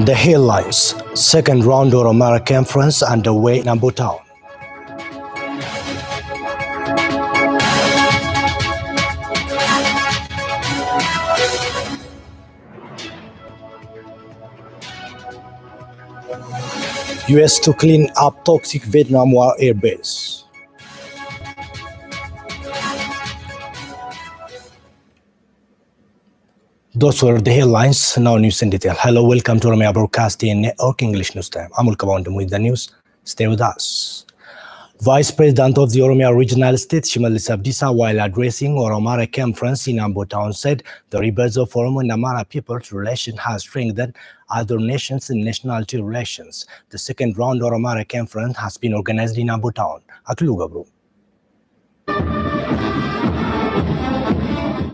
The headlines: second round of Amara conference underway in Ambo Town. US to clean up toxic Vietnam War airbase. Those were the headlines. Now news in detail. Hello, welcome to Oromia Broadcasting Network English News Time. I'm Ulkabandum with the news. Stay with us. Vice President of the Oromia Regional State, Shimalis Abdisa, while addressing Oromara conference in Ambo Town, said the rebirth of Oromo and Amara people's relation has strengthened other nations and nationality relations. The second round of Oromara conference has been organized in Ambo Town. Aklugabru.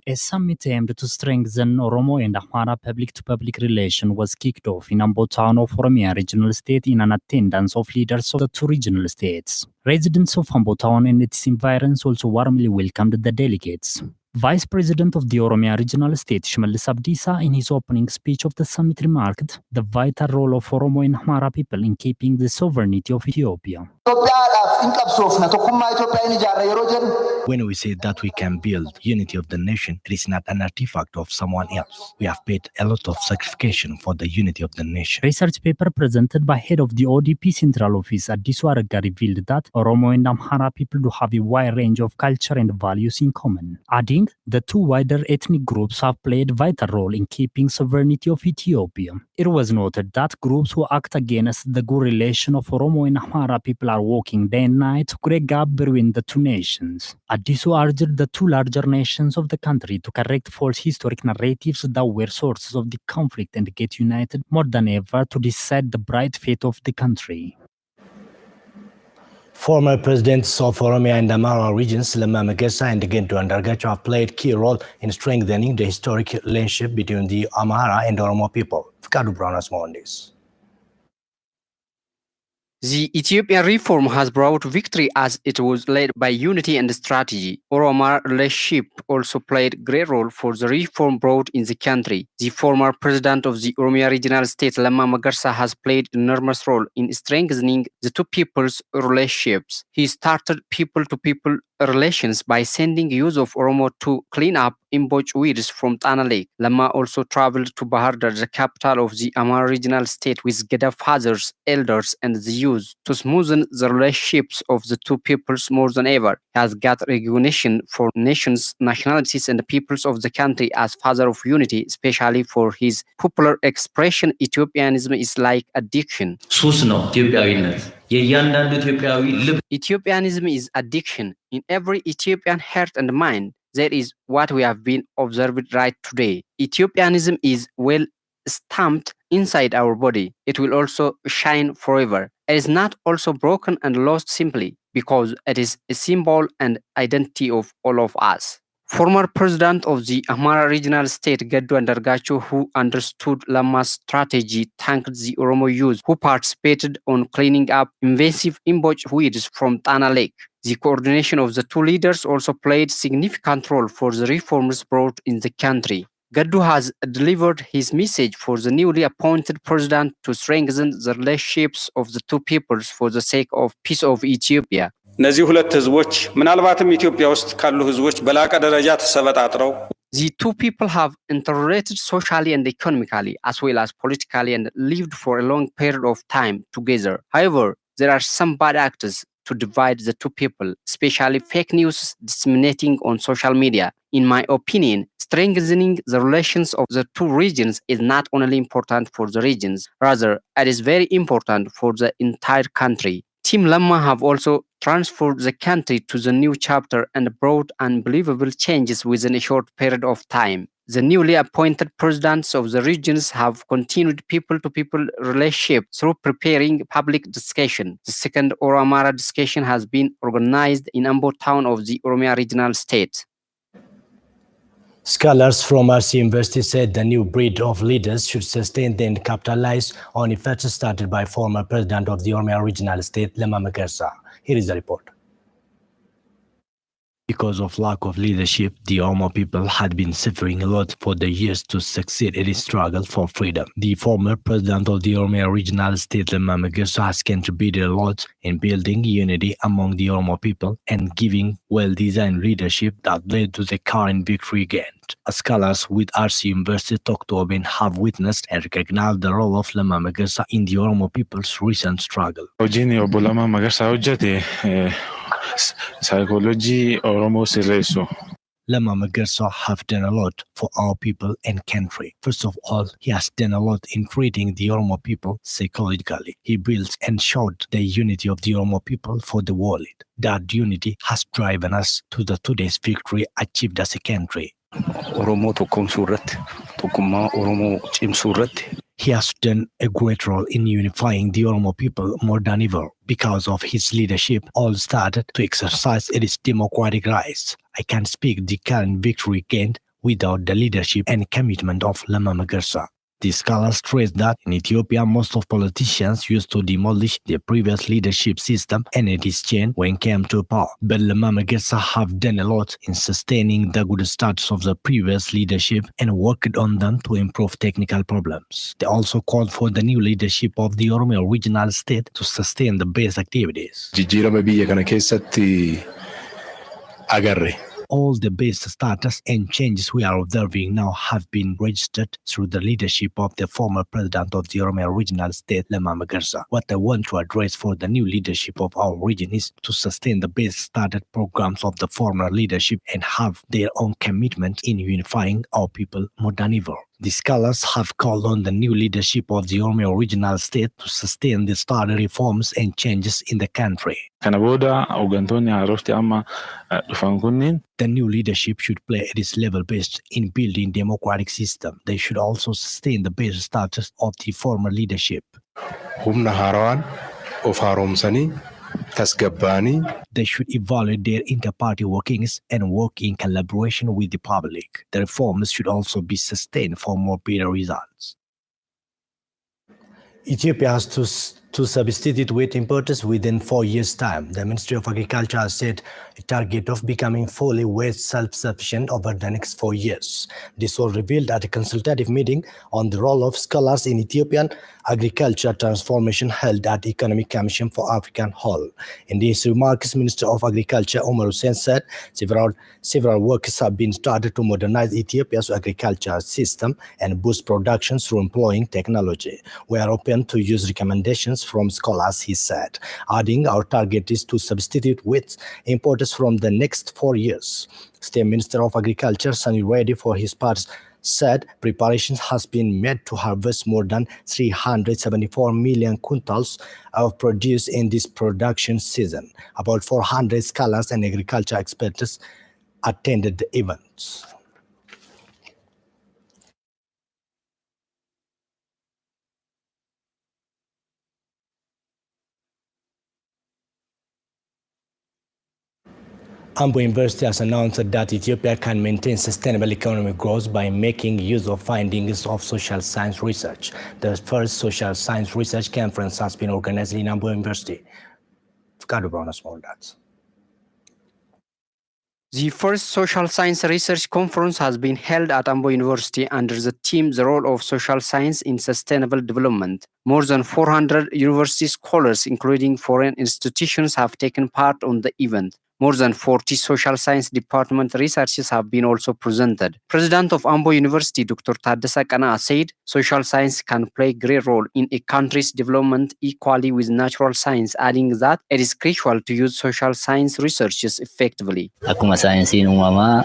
A summit aimed to strengthen Oromo and Amhara public-to-public relation was kicked off in Ambo Town of Oromia Regional State in an attendance of leaders of the two regional states. Residents of Ambo Town and its environs also warmly welcomed the delegates. Vice President of the Oromia Regional State, Shimalis Abdisa, in his opening speech of the summit remarked the vital role of Oromo and Amhara people in keeping the sovereignty of Ethiopia. When we say that we can build unity of the nation, it is not an artifact of someone else. We have paid a lot of sacrifice for the unity of the nation. Research paper presented by head of the ODP Central Office, Addisu Aragga, revealed that Oromo and Amhara people do have a wide range of culture and values in common, adding the two wider ethnic groups have played a vital role in keeping sovereignty of Ethiopia. It was noted that groups who act against the good relation of Oromo and Amhara people are working day and night to create a gap between the two nations. Addisu urged the two larger nations of the country to correct false historic narratives that were sources of the conflict and get united more than ever to decide the bright fate of the country. Former presidents of Oromia and Amara regions, Lamma Magersa and Gendo Andargacho, have played a key role in strengthening the historic relationship between the Amhara and Oromo people. Fikadu Brown has more on this. The Ethiopian reform has brought victory as it was led by unity and strategy. Oromo relationship also played a great role for the reform brought in the country. The former president of the Oromia regional state, Lamma Magersa, has played an enormous role in strengthening the two people's relationships. He started people-to-people relations by sending youth of Oromo to clean up imboch weeds from Tana Lake. Lamma also traveled to Bahar Dar, the capital of the Amhara regional state, with Geda fathers, elders, and the youth to smoothen the relationships of the two peoples more than ever. He has got recognition for nations, nationalities, and peoples of the country as father of unity, especially for his popular expression, Ethiopianism is like addiction. Ethiopianism is addiction. In every Ethiopian heart and mind, that is what we have been observed right today. Ethiopianism is well stamped inside our body. It will also shine forever. It is not also broken and lost simply because it is a symbol and identity of all of us. Former president of the Amhara regional state, Gendo Andargacho, who understood Lamma's strategy, thanked the Oromo youth who participated on cleaning up invasive imboch weeds from Tana Lake. The coordination of the two leaders also played significant role for the reforms brought in the country. Gendo has delivered his message for the newly appointed president to strengthen the relationships of the two peoples for the sake of peace of Ethiopia. እነዚህ ሁለት ህዝቦች ምናልባትም ኢትዮጵያ ውስጥ ካሉ ህዝቦች በላቀ ደረጃ ተሰበጣጥረው The two people have interrelated socially and economically as well as politically and lived for a long period of time together. However, there are some bad actors to divide the two people, especially fake news disseminating on social media. In my opinion, strengthening the relations of the two regions is not only important for the regions, rather it is very important for the entire country. Team Lamma have also transferred the country to the new chapter and brought unbelievable changes within a short period of time. The newly appointed presidents of the regions have continued people-to-people relationship through preparing public discussion. The second Oro-Amhara discussion has been organized in Ambo Town of the Oromia regional state. Scholars from RC University said the new breed of leaders should sustain and capitalize on efforts started by former president of the Oromia regional state, Lamma Magersa. Here is the report. Because of lack of leadership, the Oromo people had been suffering a lot for the years to succeed in its struggle for freedom. The former president of the Oromo regional state, Lemma Maguire, has contributed a lot in building unity among the Oromo people and giving well-designed leadership that led to the current victory gained. Scholars with RC University talked to OBN have witnessed and recognized the role of Lemma Maguire in the Oromo people's recent struggle. Hojiin obbo Lammaa Magarsaa hojjete saayikooloojii Oromoo sirreessu. Lemma Maguire have done a lot for our people and country. First of all, he has done a lot in treating the Oromo people psychologically. He built and showed the unity of the Oromo people for the world. That unity has driven us to the today's victory achieved as a country. Oromoo tokkoomsuu irratti, tokkummaa Oromoo cimsuu irratti. He has done a great role in unifying the Oromo people more than ever. Because of his leadership, all started to exercise its democratic rights. I can't speak the current victory gained without the leadership and commitment of Lemma Maguire. The scholars stress that in Ethiopia, most of politicians used to demolish the previous leadership system and its change when came to power. But Lemma Maguire have done a lot in sustaining the good status of the previous leadership and worked on them to improve technical problems. They also called for the new leadership of the Oromo regional state to sustain the base activities. Jijjiirama biyya kana keessatti agarre. All the base status and changes we are observing now have been registered through the leadership of the former president of the Oromo regional state, Lemma Maguire. What I want to address for the new leadership of our region is to sustain the base started programs of the former leadership and have their own commitment in unifying our people more than ever. The scholars have called on the new leadership of the Oromo regional state to sustain the started reforms and changes in the country. Kana booda hooggantoonni haarofti amma dhufan kunniin The new leadership should play at its level best in building democratic system. They should also sustain the base status of the former leadership. Humna haaraan of haaromsanii tasgabbaanii. They should evaluate their inter-party workings and work in collaboration with the public. The reforms should also be sustained for more better results. Ethiopia has to substitute wheat importers within 4 years' time. The Ministry of Agriculture has set a target of becoming fully wheat self-sufficient over the next 4 years. This was revealed at a consultative meeting on the role of scholars in Ethiopian agriculture transformation held at Economic Commission for African Whole. In these remarks, Minister of Agriculture Omar Hussein said several works have been started to modernize Ethiopia's agriculture system and boost production through employing technology. We are open to use recommendations from scholars, he said, adding our target is to substitute wheat importers from the next 4 years. State Minister of Agriculture Sani Reddy, for his part, said preparations has been made to harvest more than 374 million quintals of produce in this production season. About 400 scholars and agriculture experts attended the events. Ambo University has announced that Ethiopia can maintain sustainable economic growth by making use of findings of social science research. The first social science research conference has been organized in Ambo University. The first social science research conference has been held at Ambo University under the theme The Role of Social Science in Sustainable Development. More than 400 university scholars, including foreign institutions, have taken part on the event. More than 40 social science department researches have been also presented. President of Ambo University, Dr. Tadessa Qanaa, said social science can play a great role in a country's development equally with natural science, adding that it is crucial to use social science researches effectively. Akkuma saayinsiin uumamaa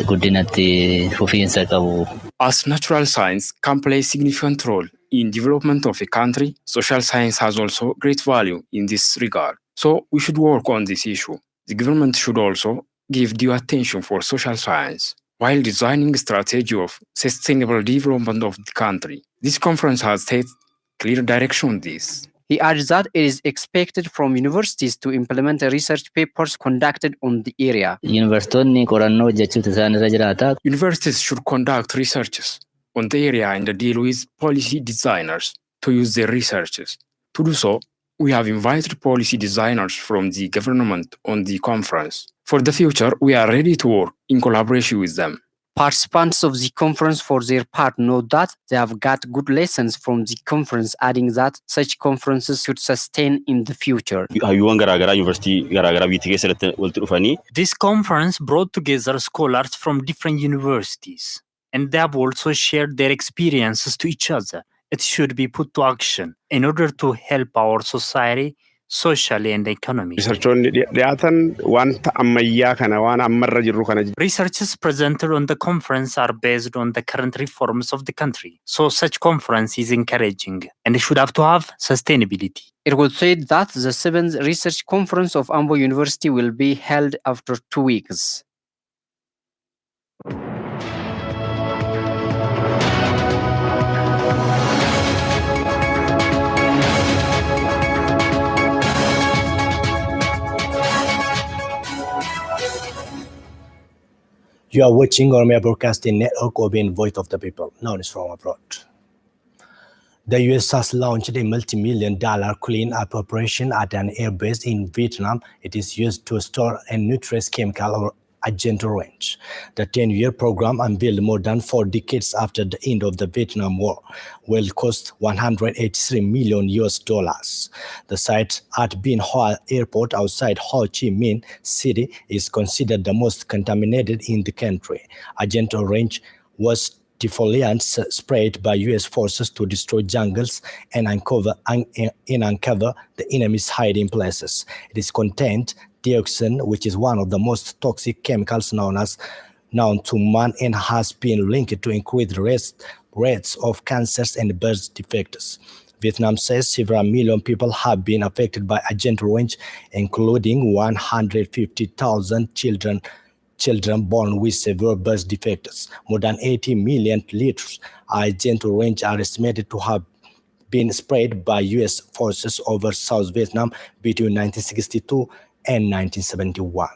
guddinatti fufiinsa qabu. As natural science can play a significant role in development of a country, social science has also great value in this regard. So we should work on this issue. The government should also give due attention for social science while designing a strategy of sustainable development of the country. This conference has set clear direction on this. He adds that it is expected from universities to implement research papers conducted on the area. Universities should conduct researches on the area and deal with policy designers to use their researches. To do so, we have invited policy designers from the government on the conference. For the future, we are ready to work in collaboration with them. Participants of the conference for their part know that they have got good lessons from the conference, adding that such conferences should sustain in the future. This conference brought together scholars from different universities, and they have also shared their experiences to each other. It should be put to action in order to help our society socially and economically. Researches presented on the conference are based on the current reforms of the country. So such conference is encouraging and it should have to have sustainability. It was said that the 7th research conference of Ambo University will be held after 2 weeks. You are watching Oromia Broadcasting Network, OBN, Voice of the People. Now it's from abroad. The US has launched a multi-million-dollar clean-up operation at an airbase in Vietnam. It is used to store and neutralize chemical or Agent Orange. The 10-year program, unveiled more than 4 decades after the end of the Vietnam War, will cost $183 million. The site at Bin Hoa Airport outside Ho Chi Minh City is considered the most contaminated in the country. Agent Orange was defoliants sprayed by US forces to destroy jungles and uncover the enemy's hiding places. It is contained dioxin, which is one of the most toxic chemicals known to man and has been linked to increased rates of cancers and birth defects. Vietnam says several million people have been affected by Agent Orange, including 150,000 children born with severe birth defects. More than 80 million liters of Agent Orange are estimated to have been sprayed by US forces over South Vietnam between 1962 and 1971.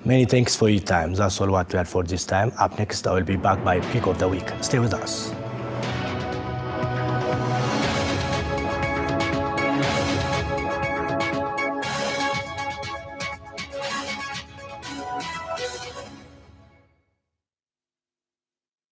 Many thanks for your time. That's all what we had for this time. Up next, I will be back by Pick of the Week. Stay with us.